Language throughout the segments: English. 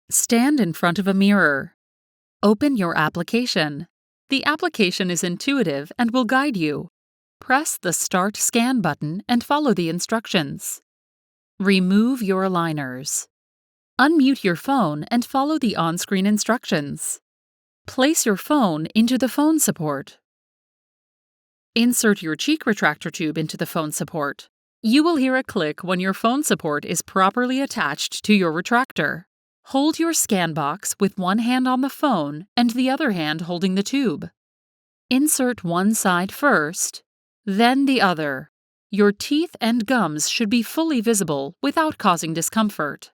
Stand in front of a mirror. Open your application. The application is intuitive and will guide you. Press the Start Scan button and follow the instructions. Remove your aligners. Unmute your phone and follow the on-screen instructions. Place your phone into the phone support. Insert your cheek retractor tube into the phone support. You will hear a click when your phone support is properly attached to your retractor. Hold your ScanBox with one hand on the phone and the other hand holding the tube. Insert one side first, then the other. Your teeth and gums should be fully visible without causing discomfort.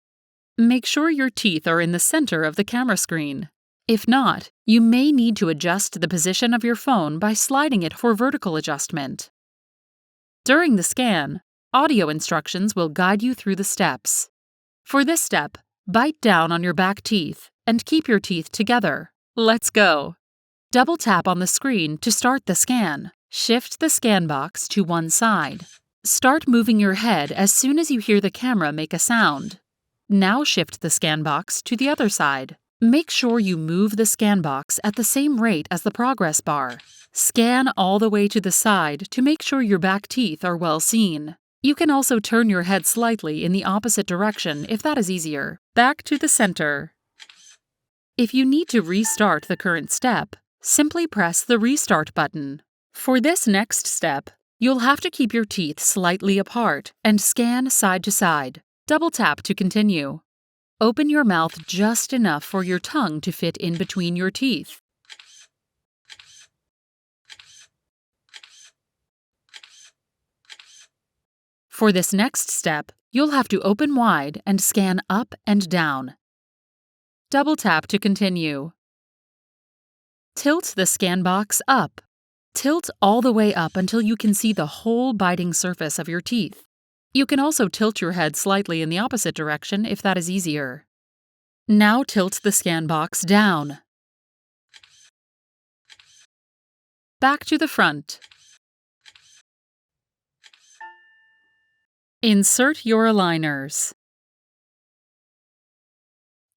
Make sure your teeth are in the center of the camera screen. If not, you may need to adjust the position of your phone by sliding it for vertical adjustment. During the scan, audio instructions will guide you through the steps. For this step, bite down on your back teeth and keep your teeth together. Let's go! Double tap on the screen to start the scan. Shift the ScanBox to one side. Start moving your head as soon as you hear the camera make a sound. Now shift the ScanBox to the other side. Make sure you move the ScanBox at the same rate as the progress bar. Scan all the way to the side to make sure your back teeth are well seen. You can also turn your head slightly in the opposite direction if that is easier. Back to the center. If you need to restart the current step, simply press the Restart button. For this next step, you'll have to keep your teeth slightly apart and scan side to side. Double tap to continue. Open your mouth just enough for your tongue to fit in between your teeth. For this next step, you'll have to open wide and scan up and down. Double tap to continue. Tilt the ScanBox up. Tilt all the way up until you can see the whole biting surface of your teeth. You can also tilt your head slightly in the opposite direction if that is easier. Now tilt the ScanBox down. Back to the front. Insert your aligners.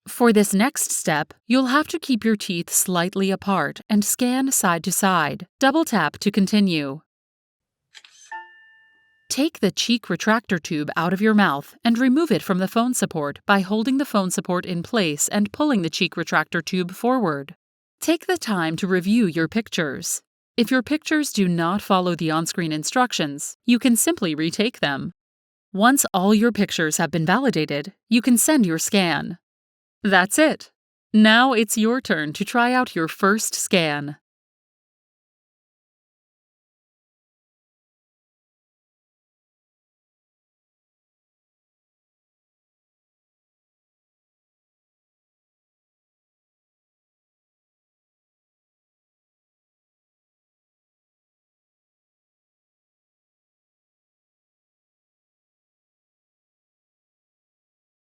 For this next step, you'll have to keep your teeth slightly apart and scan side to side. Double tap to continue. Take the cheek retractor tube out of your mouth and remove it from the phone support by holding the phone support in place and pulling the cheek retractor tube forward. Take the time to review your pictures. If your pictures do not follow the on-screen instructions, you can simply retake them. Once all your pictures have been validated, you can send your scan. That's it! Now it's your turn to try out your first scan.